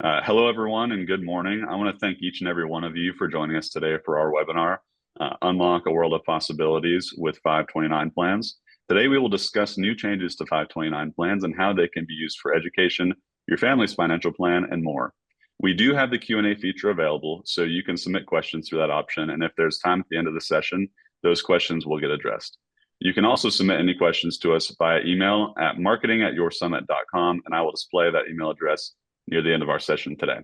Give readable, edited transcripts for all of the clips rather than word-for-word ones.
Hello, everyone, and good morning. I want to thank each and every one of you for joining us today for our webinar, Unlock a World of Possibilities with 529 Plans. Today, we will discuss new changes to 529 plans and how they can be used for education, your family's financial plan, and more. We do have the Q&A feature available, so you can submit questions through that option, and if there's time at the end of the session, those questions will get addressed. You can also submit any questions to us via email at marketing@yoursummit.com, and I will display that email address near the end of our session today.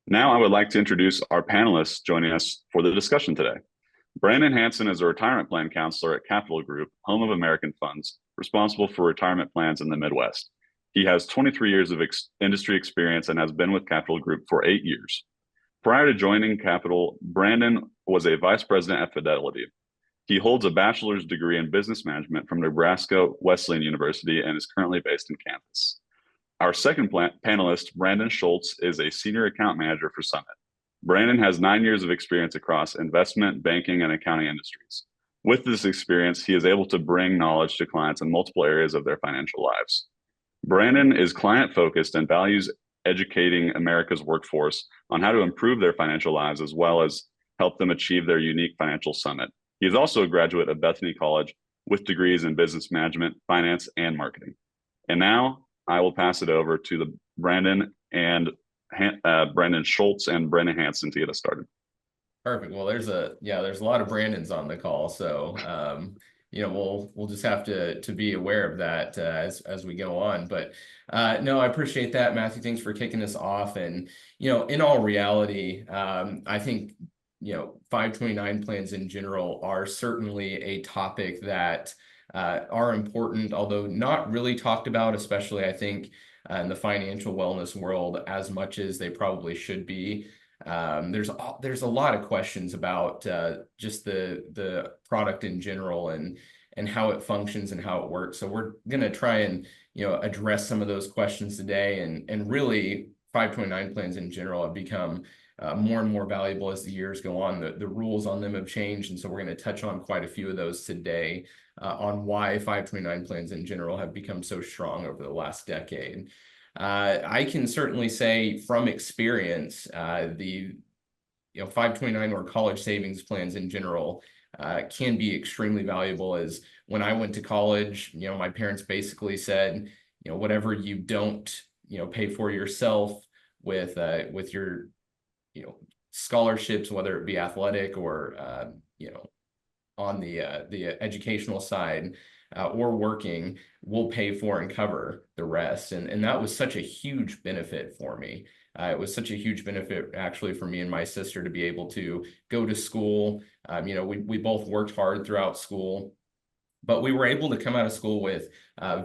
Now I would like to introduce our panelists joining us for the discussion today. Brandon Hansen is a retirement plan counselor at Capital Group, home of American Funds, responsible for retirement plans in the Midwest. He has 23 years of industry experience and has been with Capital Group for 8 years. Prior to joining Capital, Brandon was a vice president at Fidelity. He holds a bachelor's degree in business management from Nebraska Wesleyan University and is currently based in Kansas. Our second panelist, Brandon Schultz, is a senior account manager for Summit. Brandon has 9 years of experience across investment, banking, and accounting industries. With this experience, he is able to bring knowledge to clients in multiple areas of their financial lives. Brandon is client-focused and values educating America's workforce on how to improve their financial lives as well as help them achieve their unique financial summit. He is also a graduate of Bethany College with degrees in business management, finance, and marketing. And now I will pass it over to the Brandon Schultz and Brandon Hansen to get us started. Perfect. Well, there's a lot of Brandons on the call, so we'll just have to be aware of that as we go on. But no, I appreciate that, Matthew. Thanks for kicking us off. And in all reality, I think 529 plans in general are certainly a topic that are important, although not really talked about, especially I think in the financial wellness world as much as they probably should be. There's a lot of questions about just the product in general and how it functions and how it works. So we're going to try and address some of those questions today. And really 529 plans in general have become more and more valuable as the years go on. The rules on them have changed, and so we're going to touch on quite a few of those today on why 529 plans in general have become so strong over the last decade. I can certainly say from experience, the 529 or college savings plans in general can be extremely valuable. As when I went to college, my parents basically said, whatever you don't pay for yourself with your scholarships, whether it be athletic or on the educational side or working, will pay for and cover the rest. And that was such a huge benefit for me. It was such a huge benefit actually for me and my sister to be able to go to school. We both worked hard throughout school, but we were able to come out of school with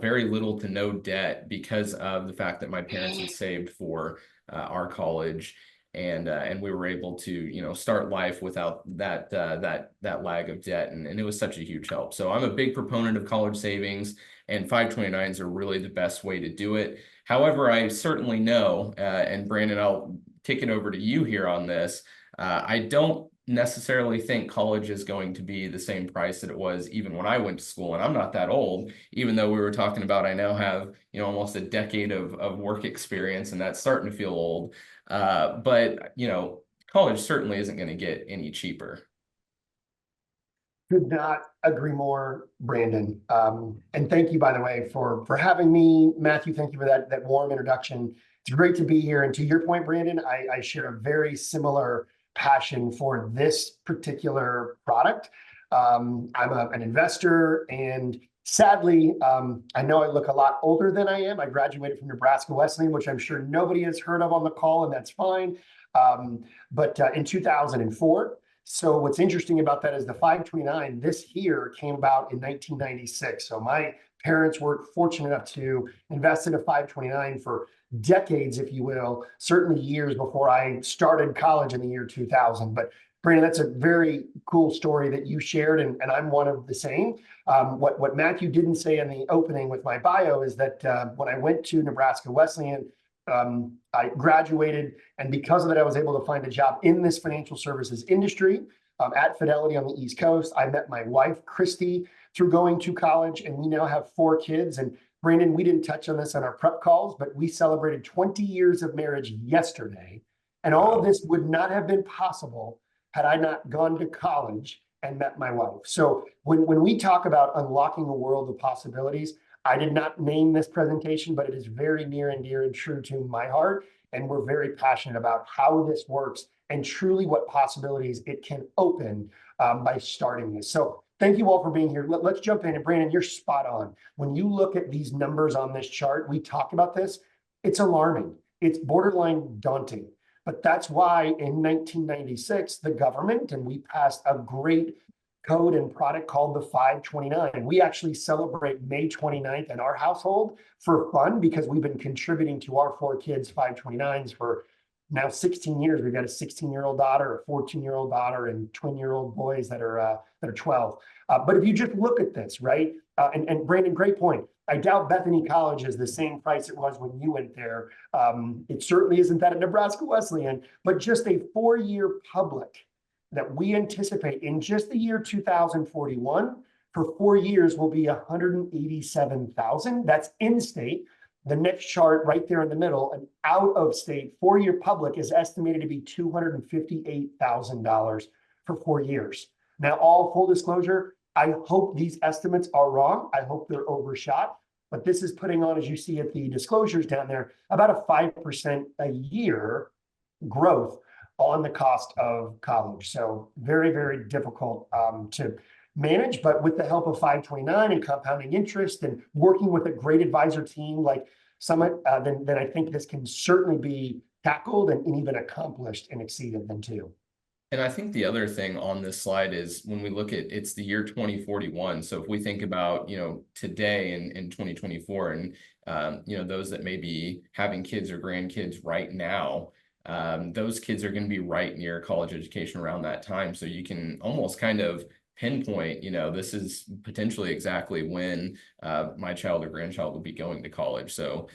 very little to no debt because of the fact that my parents had saved for our college. And we were able to start life without that lag of debt, and it was such a huge help. So I'm a big proponent of college savings, and 529s are really the best way to do it. However, I certainly know, and Brandon, I'll kick it over to you here on this. I don't necessarily think college is going to be the same price that it was even when I went to school, and I'm not that old, even though we were talking about I now have almost a decade of work experience, and that's starting to feel old. But college certainly isn't going to get any cheaper. Could not agree more, Brandon. And thank you, by the way, for having me. Matthew, thank you for that warm introduction. It's great to be here. And to your point, Brandon, I share a very similar passion for this particular product. I'm an investor, and sadly, I know I look a lot older than I am. I graduated from Nebraska Wesleyan, which I'm sure nobody has heard of on the call, and that's fine. But in 2004. So what's interesting about that is the 529, this here came about in 1996. So my parents were fortunate enough to invest in a 529 for decades, if you will, certainly years before I started college in the year 2000. But Brandon, that's a very cool story that you shared, and I'm one of the same. What Matthew didn't say in the opening with my bio is that when I went to Nebraska Wesleyan, I graduated, and because of that, I was able to find a job in this financial services industry at Fidelity on the East Coast. I met my wife, Christy, through going to college, and we now have 4 kids. And Brandon, we didn't touch on this on our prep calls, but we celebrated 20 years of marriage yesterday. And all of this would not have been possible had I not gone to college and met my wife. So when we talk about unlocking a world of possibilities, I did not name this presentation, but it is very near and dear and true to my heart. And we're very passionate about how this works and truly what possibilities it can open by starting this. So thank you all for being here. Let's jump in. And Brandon, you're spot on. When you look at these numbers on this chart, we talked about this, it's alarming. It's borderline daunting. But that's why in 1996, the government, and we passed a great code and product called the 529. We actually celebrate May 29th in our household for fun because we've been contributing to our 4 kids 529s for now 16 years. We've got a 16-year-old daughter, a 14-year-old daughter, and twin-year-old boys that are 12. But if you just look at this, right? And Brandon, great point. I doubt Bethany College is the same price it was when you went there. It certainly isn't that at Nebraska Wesleyan, but just a 4-year public that we anticipate in just the year 2041 for 4 years will be 187,000. That's in-state. The next chart right there in the middle, an out-of-state 4-year public is estimated to be $258,000 for 4 years. Now, all full disclosure, I hope these estimates are wrong. I hope they're overshot, but this is putting on, as you see at the disclosures down there, about a 5% a year growth on the cost of college. So very, very difficult to manage, but with the help of 529 and compounding interest and working with a great advisor team like Summit, then I think this can certainly be tackled and even accomplished and exceeded then too. And I think the other thing on this slide is when we look at, it's the year 2041. So if we think about, today in 2024 and, those that may be having kids or grandkids right now, those kids are going to be right near college education around that time. So you can almost kind of pinpoint, this is potentially exactly when my child or grandchild will be going to college. So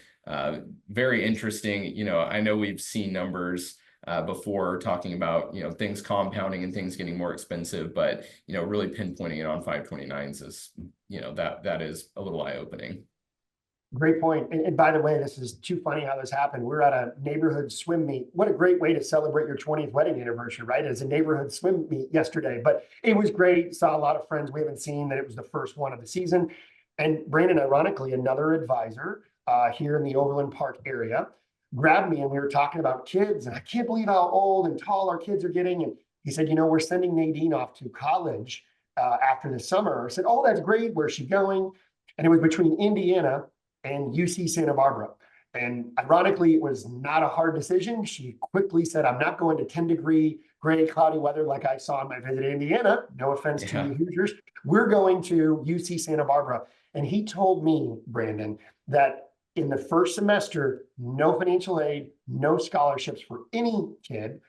very interesting. I know we've seen numbers before talking about, things compounding and things getting more expensive, but, really pinpointing it on 529s is, that is a little eye-opening. Great point. And by the way, this is too funny how this happened. We're at a neighborhood swim meet. What a great way to celebrate your 20th wedding anniversary, right? As a neighborhood swim meet yesterday, but it was great. Saw a lot of friends we haven't seen, that it was the first one of the season. And Brandon, ironically, another advisor here in the Overland Park area grabbed me, and we were talking about kids, and I can't believe how old and tall our kids are getting. And he said, we're sending Nadine off to college after the summer. I said, oh, that's great. Where's she going? And it was between Indiana and UC Santa Barbara. And ironically, it was not a hard decision. She quickly said, I'm not going to 10-degree gray cloudy weather like I saw in my visit to Indiana. No offense to you Hoosiers. We're going to UC Santa Barbara. And he told me, Brandon, that in the first semester, no financial aid, no scholarships for any kid.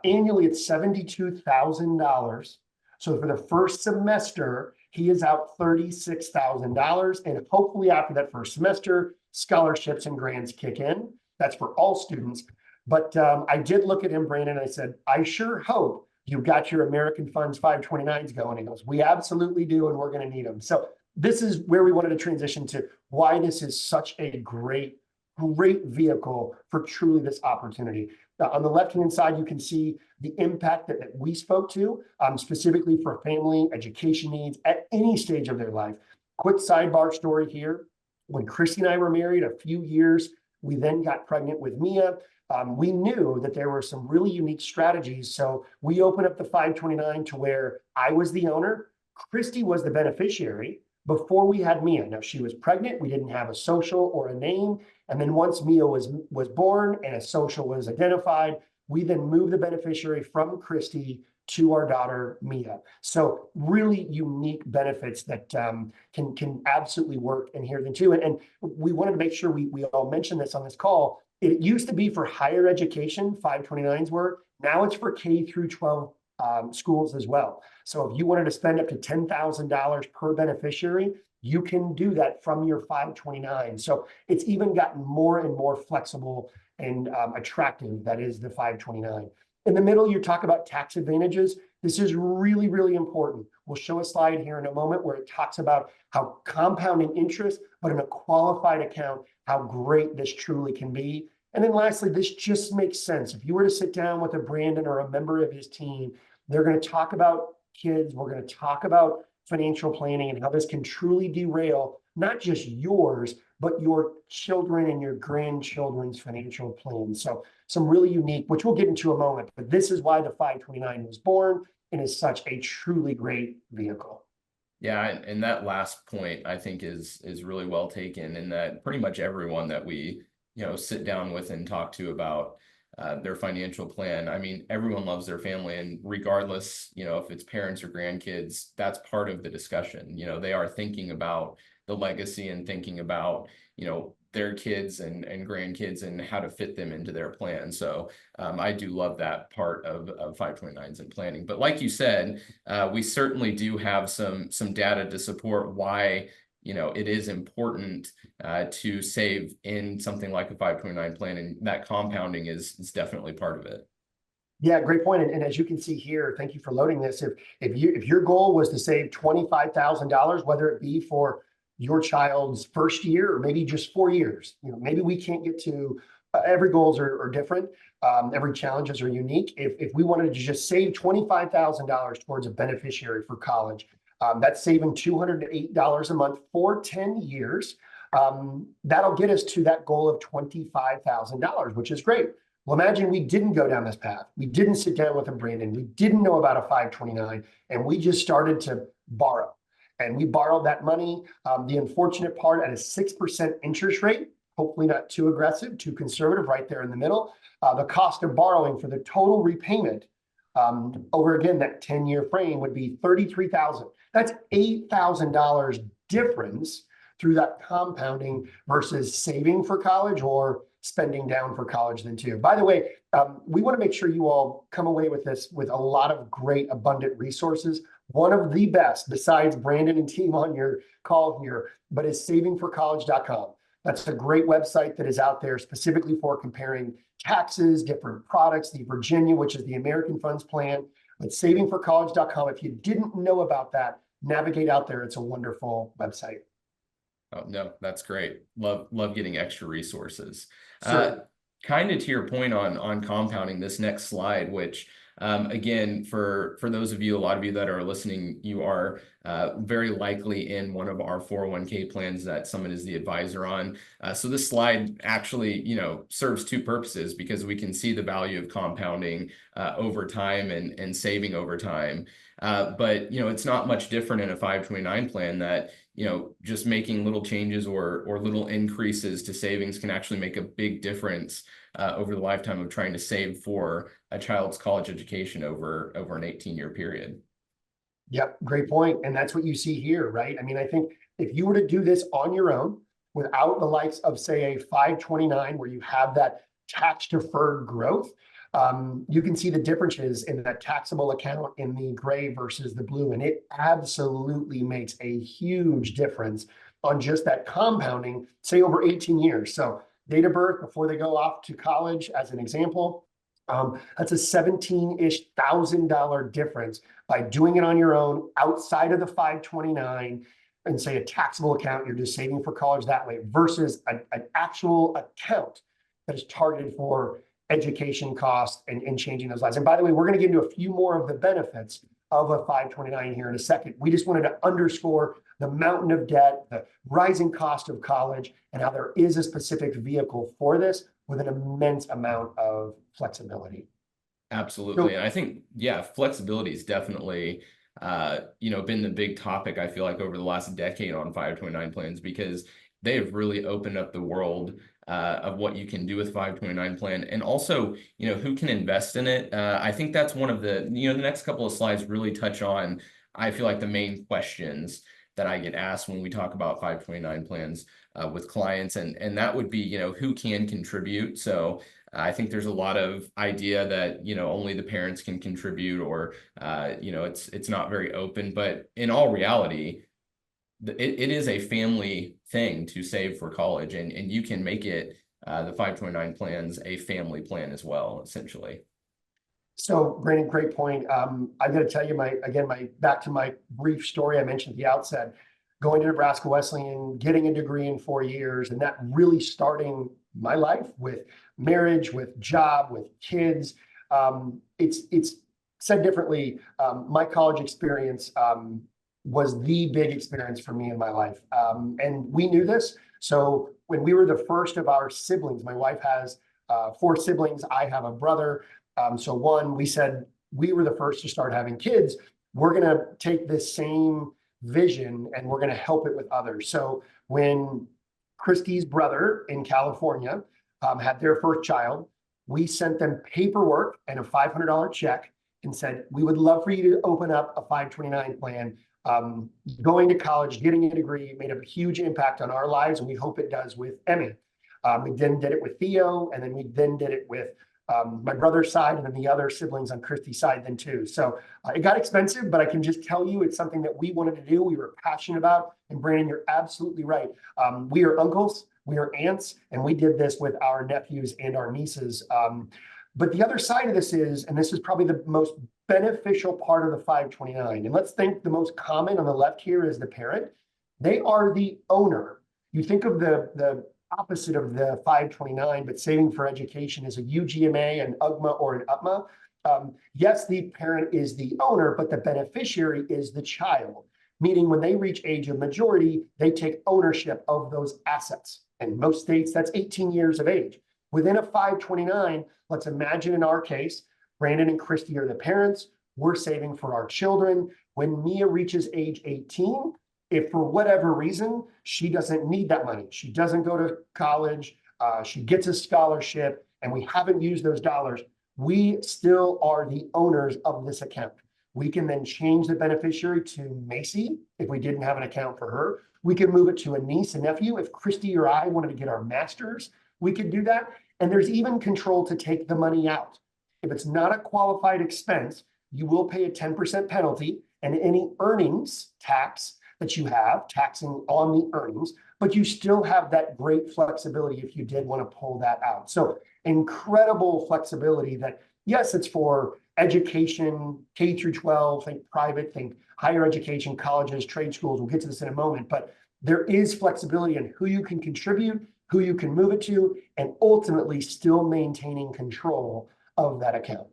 Annually, it's $72,000. So for the first semester, he is out $36,000. And hopefully after that first semester, scholarships and grants kick in. That's for all students. But I did look at him, Brandon, and I said, I sure hope you've got your American Funds 529s going. He goes, we absolutely do, and we're going to need them. So this is where we wanted to transition to why this is such a great vehicle for truly this opportunity. On the left-hand side, you can see the impact that we spoke to, specifically for family education needs at any stage of their life. Quick sidebar story here. When Christy and I were married a few years, we then got pregnant with Mia. We knew that there were some really unique strategies. So we opened up the 529 to where I was the owner, Christy was the beneficiary before we had Mia. Now, she was pregnant. We didn't have a social or a name. And then once Mia was born and a social was identified, we then moved the beneficiary from Christy to our daughter, Mia. So really unique benefits that can absolutely work in here then too. And we wanted to make sure we all mentioned this on this call. It used to be for higher education, 529s were. Now it's for K through 12 schools as well. So if you wanted to spend up to $10,000 per beneficiary, you can do that from your 529. So it's even gotten more and more flexible and attractive. That is the 529. In the middle, you talk about tax advantages. This is really, really important. We'll show a slide here in a moment where it talks about how compounding interest, but in a qualified account, how great this truly can be. And then lastly, this just makes sense. If you were to sit down with a Brandon or a member of his team, they're going to talk about kids. We're going to talk about financial planning and how this can truly derail not just yours, but your children and your grandchildren's financial plans. So some really unique, which we'll get into a moment, but this is why the 529 was born and is such a truly great vehicle. Yeah, and that last point I think is really well taken, in that pretty much everyone that we sit down with and talk to about their financial plan. I mean, everyone loves their family, and regardless, if it's parents or grandkids, that's part of the discussion. They are thinking about the legacy and thinking about, their kids and grandkids and how to fit them into their plan. So I do love that part of 529s and planning. But like you said, we certainly do have some data to support why it is important to save in something like a 529 plan, and that compounding is definitely part of it. Yeah, great point. And as you can see here, thank you for loading this. If your goal was to save $25,000, whether it be for your child's first year or maybe just 4 years, maybe we can't get to every goals are different. Every challenges are unique. If we wanted to just save $25,000 towards a beneficiary for college, that's saving $208 a month for 10 years. That'll get us to that goal of $25,000, which is great. Well, imagine we didn't go down this path. We didn't sit down with a Brandon. We didn't know about a 529, and we just started to borrow. And we borrowed that money. The unfortunate part, at a 6% interest rate, hopefully not too aggressive, too conservative, right there in the middle. The cost of borrowing for the total repayment over, again, that 10-year frame would be $33,000. That's $8,000 difference through that compounding versus saving for college or spending down for college then too. By the way, we want to make sure you all come away with this with a lot of great, abundant resources. One of the best, besides Brandon and team on your call here, but is savingforcollege.com. That's a great website that is out there specifically for comparing taxes, different products, the Virginia, which is the American Funds Plan, but savingforcollege.com. If you didn't know about that, navigate out there. It's a wonderful website. Oh, no, that's great. Love getting extra resources. Sure. Kind of to your point on compounding, this next slide, which again, for those of you, a lot of you that are listening, you are very likely in one of our 401k plans that Summit is the advisor on. So this slide actually, serves two purposes, because we can see the value of compounding over time and saving over time. But, it's not much different in a 529 plan that, just making little changes or little increases to savings can actually make a big difference over the lifetime of trying to save for a child's college education over an 18-year period. Yep, great point. And that's what you see here, right? I mean, I think if you were to do this on your own without the likes of, say, a 529 where you have that tax deferred growth, you can see the differences in that taxable account in the gray versus the blue. And it absolutely makes a huge difference on just that compounding, say over 18 years. So date of birth before they go off to college, as an example, that's a $17,000-ish difference by doing it on your own outside of the 529 and say a taxable account, you're just saving for college that way, versus an actual account that is targeted for education costs and changing those lives. And by the way, we're going to get into a few more of the benefits of a 529 here in a second. We just wanted to underscore the mountain of debt, the rising cost of college, and how there is a specific vehicle for this with an immense amount of flexibility. Absolutely. And I think, yeah, flexibility is definitely, been the big topic, I feel like, over the last decade on 529 plans, because they have really opened up the world of what you can do with 529 plan, and also, who can invest in it. I think that's one of the, the next couple of slides really touch on, I feel like, the main questions that I get asked when we talk about 529 plans with clients. And that would be, who can contribute. So I think there's a lot of idea that, only the parents can contribute, or, it's not very open. But in all reality, it is a family thing to save for college, and you can make it the 529 plans a family plan as well, essentially. So Brandon, great point. I'm going to tell you my back to my brief story I mentioned at the outset, going to Nebraska Wesleyan, getting a degree in 4 years, and that really starting my life with marriage, with job, with kids. It's said differently. My college experience was the big experience for me in my life. And we knew this. So when we were the first of our siblings, my wife has 4 siblings. I have a brother. So we said we were the first to start having kids. We're going to take this same vision and we're going to help it with others. So when Christy's brother in California had their first child, we sent them paperwork and a $500 check and said, we would love for you to open up a 529 plan. Going to college, getting a degree made a huge impact on our lives, and we hope it does with Emmy. We then did it with Theo, and then we did it with my brother's side, and then the other siblings on Christy's side then too. So it got expensive, but I can just tell you it's something that we wanted to do. We were passionate about. And Brandon, you're absolutely right. We are uncles, we are aunts, and we did this with our nephews and our nieces. But the other side of this is, and this is probably the most beneficial part of the 529. And let's think the most common on the left here is the parent. They are the owner. You think of the opposite of the 529, but saving for education is a UGMA, an UGMA, or an UPMA. Yes, the parent is the owner, but the beneficiary is the child, meaning when they reach age of majority, they take ownership of those assets. In most states, that's 18 years of age. Within a 529, let's imagine in our case, Brandon and Christy are the parents. We're saving for our children. When Mia reaches age 18, if for whatever reason, she doesn't need that money, she doesn't go to college, she gets a scholarship, and we haven't used those dollars, we still are the owners of this account. We can then change the beneficiary to Macy if we didn't have an account for her. We can move it to a niece and nephew. If Christy or I wanted to get our masters, we could do that. And there's even control to take the money out. If it's not a qualified expense, you will pay a 10% penalty, and any earnings tax that you have, taxing on the earnings, but you still have that great flexibility if you did want to pull that out. So incredible flexibility that, yes, it's for education, K through 12, think private, think higher education, colleges, trade schools. We'll get to this in a moment, but there is flexibility in who you can contribute, who you can move it to, and ultimately still maintaining control of that account.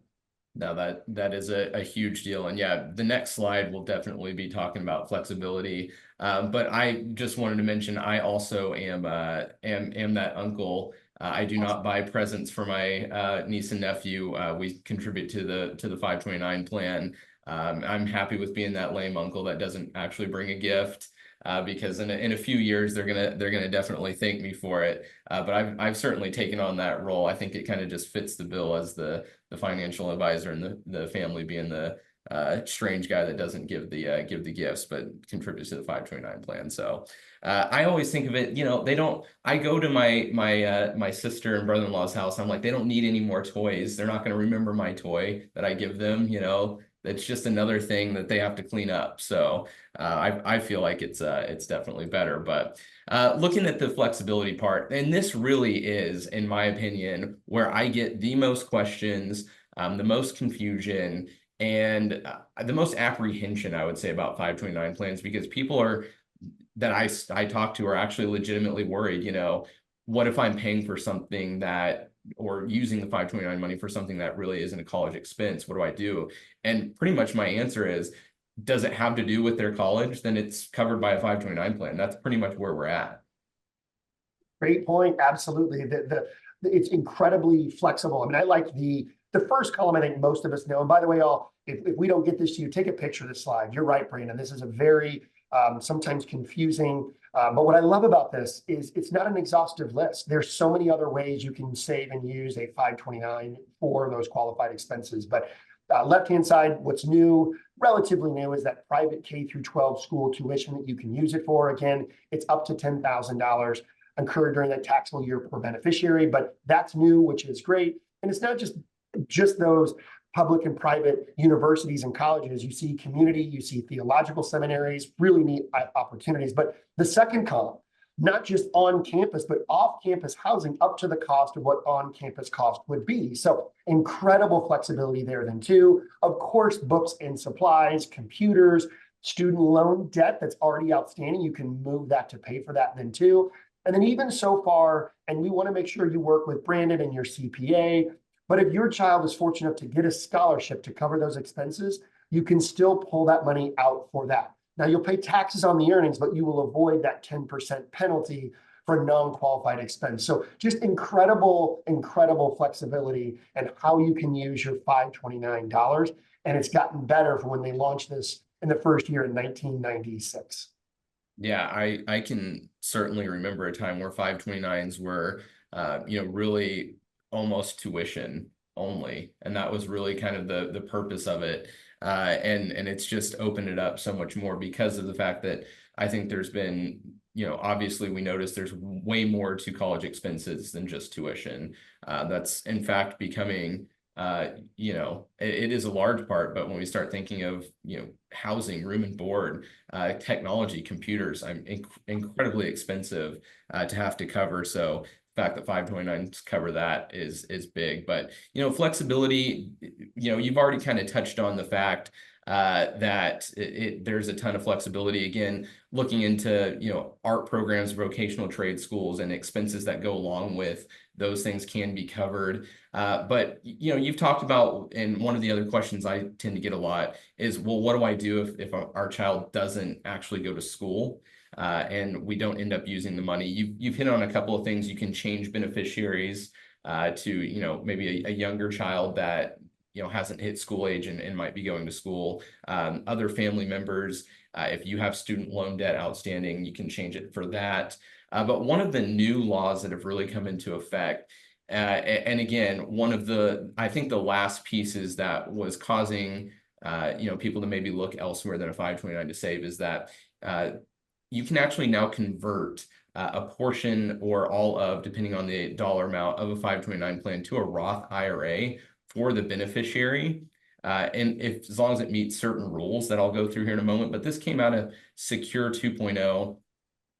No, that is a huge deal. And yeah, the next slide will definitely be talking about flexibility. But I just wanted to mention, I also am that uncle. I do not buy presents for my niece and nephew. We contribute to the 529 plan. I'm happy with being that lame uncle that doesn't actually bring a gift. Because in a few years they're gonna definitely thank me for it. But I've certainly taken on that role. I think it kind of just fits the bill as the financial advisor and the family being the strange guy that doesn't give the gifts but contributes to the 529 plan. So I always think of it, they don't. I go to my sister and brother-in-law's house. I'm like, they don't need any more toys. They're not going to remember my toy that I give them. It's just another thing that they have to clean up. So I feel like it's definitely better. But looking at the flexibility part, and this really is, in my opinion, where I get the most questions, the most confusion, and the most apprehension, I would say, about 529 plans, because people that I talk to are actually legitimately worried. What if I'm paying for something or using the 529 money for something that really isn't a college expense? What do I do? And pretty much my answer is, does it have to do with their college? Then it's covered by a 529 plan. That's pretty much where we're at. Great point. Absolutely. It's incredibly flexible. I mean, I like the first column. I think most of us know. And by the way, if we don't get this to you, take a picture of this slide. You're right, Brandon. This is a very sometimes confusing. But what I love about this is it's not an exhaustive list. There's so many other ways you can save and use a 529 for those qualified expenses. But left-hand side, what's new, relatively new, is that private K through 12 school tuition that you can use it for. Again, it's up to $10,000 incurred during that taxable year per beneficiary, but that's new, which is great. And it's not just those public and private universities and colleges. You see community, you see theological seminaries, really neat opportunities. But the second column, not just on campus, but off campus housing up to the cost of what on campus cost would be. So incredible flexibility there then too. Of course, books and supplies, computers, student loan debt that's already outstanding. You can move that to pay for that then too. And then even so far, and we want to make sure you work with Brandon and your CPA, but if your child is fortunate enough to get a scholarship to cover those expenses, you can still pull that money out for that. Now you'll pay taxes on the earnings, but you will avoid that 10% penalty for non-qualified expense. So just incredible, incredible flexibility and how you can use your $529. And it's gotten better from when they launched this in the first year in 1996. Yeah, I can certainly remember a time where 529s were, really almost tuition only. And that was really kind of the purpose of it. And it's just opened it up so much more because of the fact that I think there's been, obviously we noticed there's way more to college expenses than just tuition. That's in fact becoming, it is a large part, but when we start thinking of, housing, room and board, technology, computers, incredibly expensive to have to cover. So the fact that 529s cover that is big. But, flexibility, you've already kind of touched on the fact that there's a ton of flexibility. Again, looking into, art programs, vocational trade schools, and expenses that go along with those things can be covered. But, you've talked about, and one of the other questions I tend to get a lot is, well, what do I do if our child doesn't actually go to school and we don't end up using the money? You've hit on a couple of things. You can change beneficiaries to, maybe a younger child that, hasn't hit school age and might be going to school. Other family members, if you have student loan debt outstanding, you can change it for that. But one of the new laws that have really come into effect, and again, one of I think the last pieces that was causing, people to maybe look elsewhere than a 529 to save is that you can actually now convert a portion or all of, depending on the dollar amount of a 529 plan, to a Roth IRA for the beneficiary. And as long as it meets certain rules that I'll go through here in a moment, but this came out of Secure 2.0.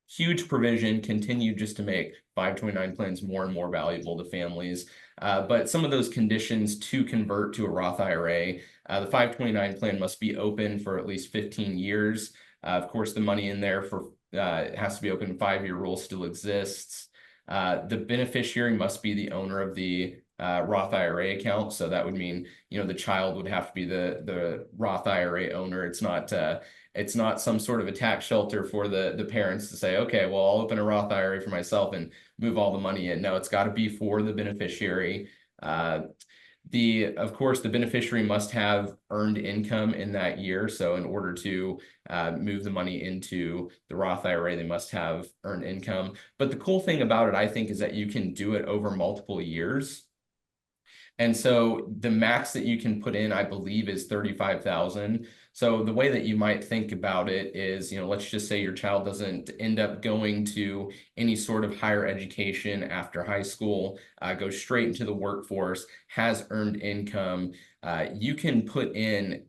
Huge provision, continued just to make 529 plans more and more valuable to families. But some of those conditions to convert to a Roth IRA, the 529 plan must be open for at least 15 years. Of course, the money in there for it has to be open. 5-year rule still exists. The beneficiary must be the owner of the Roth IRA account. So that would mean, the child would have to be the Roth IRA owner. It's not some sort of a tax shelter for the parents to say, okay, well, I'll open a Roth IRA for myself and move all the money in. No, it's got to be for the beneficiary. Of course, the beneficiary must have earned income in that year. So in order to move the money into the Roth IRA, they must have earned income. But the cool thing about it, I think, is that you can do it over multiple years. And so the max that you can put in, I believe, is $35,000. So the way that you might think about it is, let's just say your child doesn't end up going to any sort of higher education after high school, goes straight into the workforce, has earned income. You can put in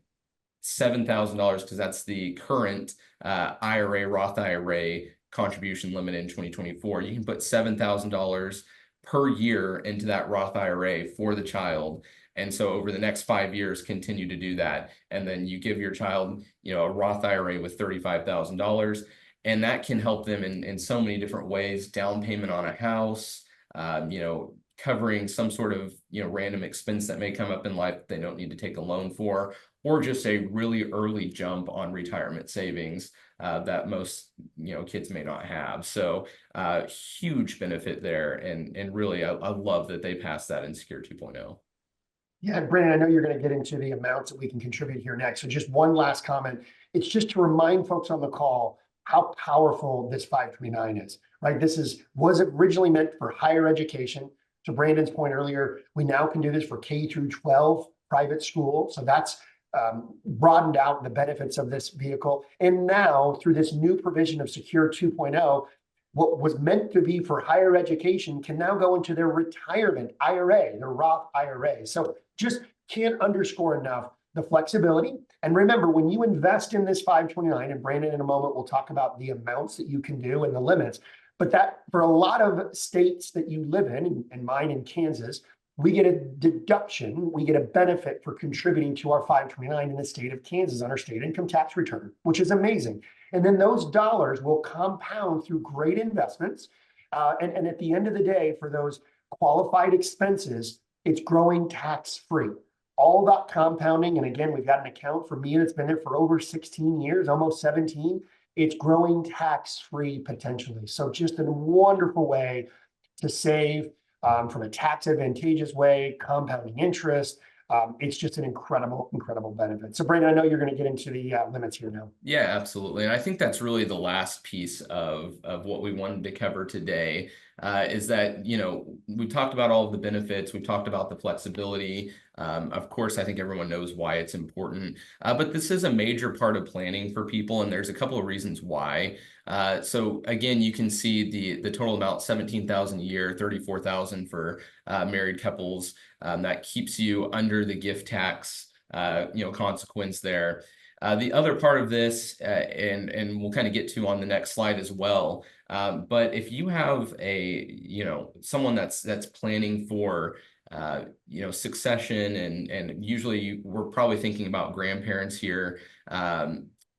$7,000 because that's the current IRA, Roth IRA contribution limit in 2024. You can put $7,000 per year into that Roth IRA for the child. And so over the next 5 years, continue to do that. And then you give your child, a Roth IRA with $35,000. And that can help them in so many different ways. Down payment on a house, covering some sort of, random expense that may come up in life that they don't need to take a loan for, or just a really early jump on retirement savings that most, kids may not have. So huge benefit there. And really, I love that they passed that in Secure 2.0. Yeah, Brandon, I know you're going to get into the amounts that we can contribute here next. So just one last comment. It's just to remind folks on the call how powerful this 529 is, right? Was originally meant for higher education. To Brandon's point earlier, we now can do this for K through 12 private school. So that's broadened out the benefits of this vehicle. And now through this new provision of Secure 2.0, what was meant to be for higher education can now go into their retirement IRA, their Roth IRA. So just can't underscore enough the flexibility. And remember, when you invest in this 529, and Brandon, in a moment, we'll talk about the amounts that you can do and the limits, but that for a lot of states that you live in, and mine in Kansas, we get a deduction, we get a benefit for contributing to our 529 in the state of Kansas on our state income tax return, which is amazing. And then those dollars will compound through great investments. And at the end of the day, for those qualified expenses, it's growing tax-free. All about compounding. And again, we've got an account for me that's been there for over 16 years, almost 17. It's growing tax-free potentially. So just a wonderful way to save from a tax advantageous way, compounding interest. It's just an incredible, incredible benefit. So Brandon, I know you're going to get into the limits here now. Yeah, absolutely. And I think that's really the last piece of what we wanted to cover today, is that, you know, we talked about all of the benefits. We've talked about the flexibility. Of course, I think everyone knows why it's important, but this is a major part of planning for people, and there's a couple of reasons why. So again, you can see the total amount, $17,000 a year, $34,000 for married couples. That keeps you under the gift tax, consequence there. The other part of this, and we'll kind of get to on the next slide as well. But if you have someone that's planning for succession, and usually we're probably thinking about grandparents here,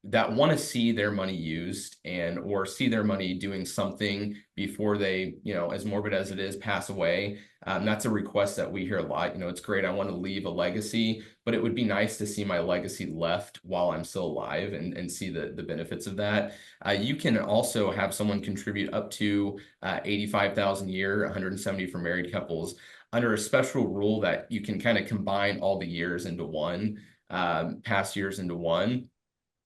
that want to see their money used or see their money doing something before they, as morbid as it is, pass away. That's a request that we hear a lot. It's great, I want to leave a legacy, but it would be nice to see my legacy left while I'm still alive and see the benefits of that. You can also have someone contribute up to $85,000 a year, $170,000 for married couples, under a special rule that you can kind of combine all the years into one, past years into one.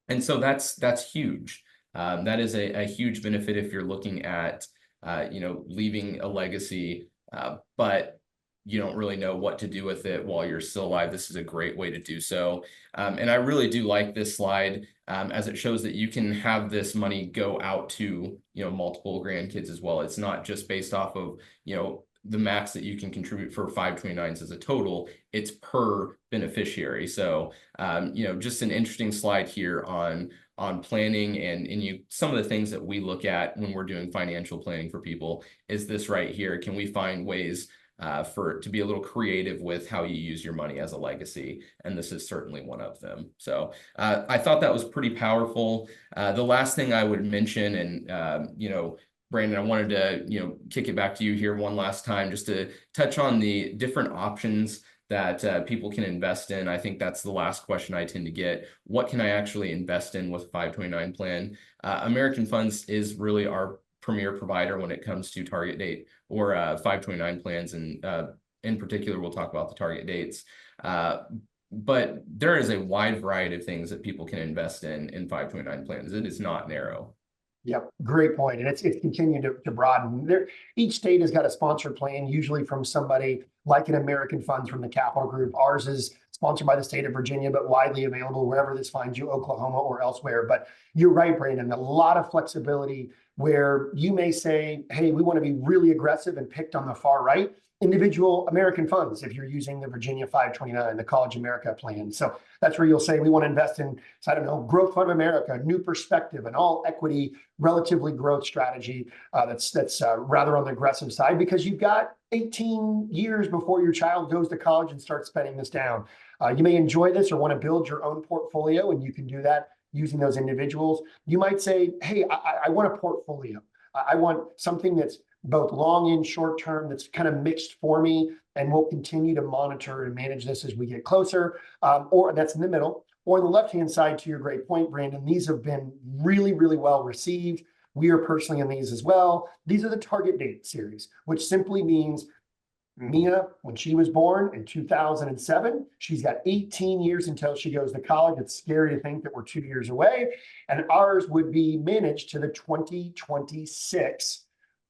And so that's huge. That is a huge benefit if you're looking at, leaving a legacy, but you don't really know what to do with it while you're still alive. This is a great way to do so. And I really do like this slide, as it shows that you can have this money go out to, multiple grandkids as well. It's not just based off of, the max that you can contribute for 529s as a total, it's per beneficiary. So, just an interesting slide here on planning and some of the things that we look at when we're doing financial planning for people is this right here. Can we find ways to be a little creative with how you use your money as a legacy? And this is certainly one of them. So I thought that was pretty powerful. The last thing I would mention, and Brandon, I wanted to, kick it back to you here one last time, just to touch on the different options that people can invest in. I think that's the last question I tend to get. What can I actually invest in with a 529 plan? American Funds is really our premier provider when it comes to target date or 529 plans. And in particular, we'll talk about the target dates. But there is a wide variety of things that people can invest in 529 plans. It is not narrow. Yep, great point. And it's continued to broaden. Each state has got a sponsored plan, usually from somebody like an American Funds from the Capital Group. Ours is sponsored by the state of Virginia, but widely available wherever this finds you, Oklahoma or elsewhere. But you're right, Brandon, a lot of flexibility where you may say, hey, we want to be really aggressive and picked on the far right. Individual American Funds, if you're using the Virginia 529, the College America plan. So that's where you'll say we want to invest in, so I don't know, Growth Fund America, New Perspective, an all equity, relatively growth strategy that's rather on the aggressive side, because you've got 18 years before your child goes to college and starts spending this down. You may enjoy this or want to build your own portfolio, and you can do that using those individuals. You might say, hey, I want a portfolio. I want something that's both long and short term, that's kind of mixed for me, and we'll continue to monitor and manage this as we get closer, or that's in the middle. Or on the left-hand side, to your great point, Brandon, these have been really, really well received. We are personally in these as well. These are the target date series, which simply means Mia, when she was born in 2007, she's got 18 years until she goes to college. It's scary to think that we're 2 years away. And ours would be managed to the 2026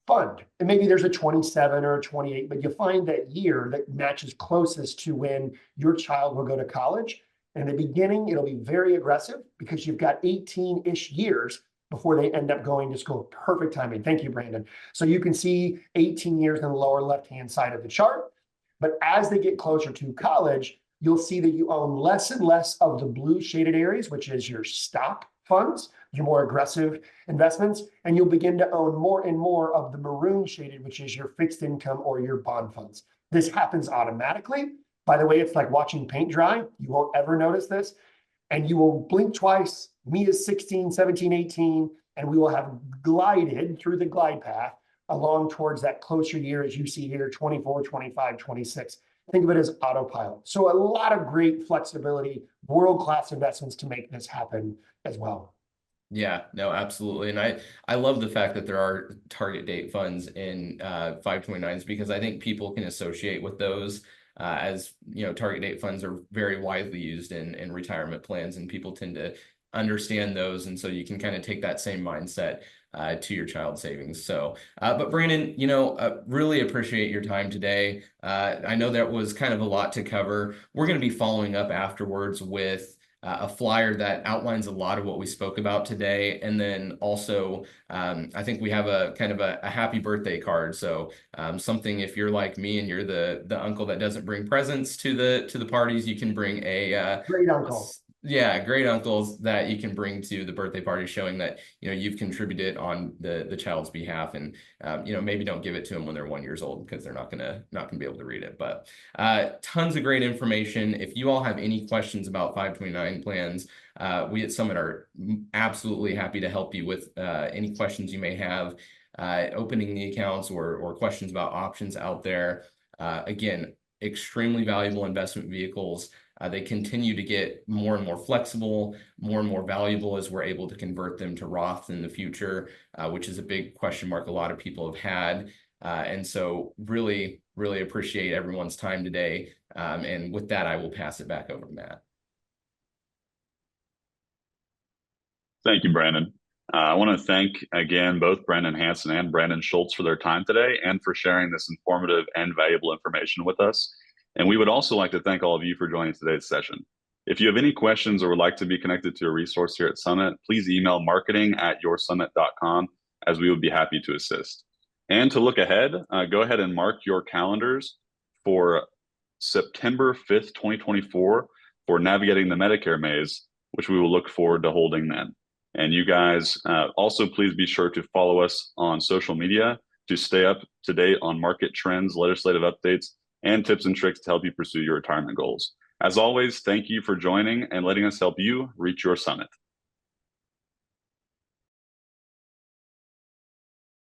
fund. And maybe there's a 27 or a 28, but you find that year that matches closest to when your child will go to college. And in the beginning, it'll be very aggressive because you've got 18-ish years before they end up going to school. Perfect timing. Thank you, Brandon. So you can see 18 years on the lower left-hand side of the chart. But as they get closer to college, you'll see that you own less and less of the blue shaded areas, which is your stock funds, your more aggressive investments, and you'll begin to own more and more of the maroon shaded, which is your fixed income or your bond funds. This happens automatically. By the way, it's like watching paint dry. You won't ever notice this. And you will blink twice, me as 16, 17, 18, and we will have glided through the glide path along towards that closer year, as you see here, 24, 25, 26. Think of it as autopilot. So a lot of great flexibility, world-class investments to make this happen as well. Yeah, no, absolutely. And I love the fact that there are target date funds in 529s, because I think people can associate with those as, target date funds are very widely used in retirement plans, and people tend to understand those. And so you can kind of take that same mindset to your child savings. So, but Brandon, really appreciate your time today. I know that was kind of a lot to cover. We're going to be following up afterwards with a flyer that outlines a lot of what we spoke about today. And then also, I think we have a kind of a happy birthday card. So something, if you're like me and you're the uncle that doesn't bring presents to the parties, you can bring a Great uncle. Yeah, great uncles that you can bring to the birthday party, showing that you've contributed on the child's behalf, and maybe don't give it to them when they're 1 year old, because they're not gonna be able to read it. But tons of great information. If you all have any questions about 529 plans, we at Summit are absolutely happy to help you with any questions you may have, opening the accounts or questions about options out there. Again, extremely valuable investment vehicles. They continue to get more and more flexible, more and more valuable as we're able to convert them to Roth in the future, which is a big question mark a lot of people have had. And so really, really appreciate everyone's time today. And with that, I will pass it back over to Matt. Thank you, Brandon. I want to thank again both Brandon Hansen and Brandon Schultz for their time today and for sharing this informative and valuable information with us. And we would also like to thank all of you for joining today's session. If you have any questions or would like to be connected to a resource here at Summit, please email marketing@yoursummit.com, as we would be happy to assist. And to look ahead, go ahead and mark your calendars for September 5th, 2024 for Navigating the Medicare Maze, which we will look forward to holding then. And you guys also please be sure to follow us on social media to stay up to date on market trends, legislative updates, and tips and tricks to help you pursue your retirement goals. As always, thank you for joining and letting us help you reach your summit.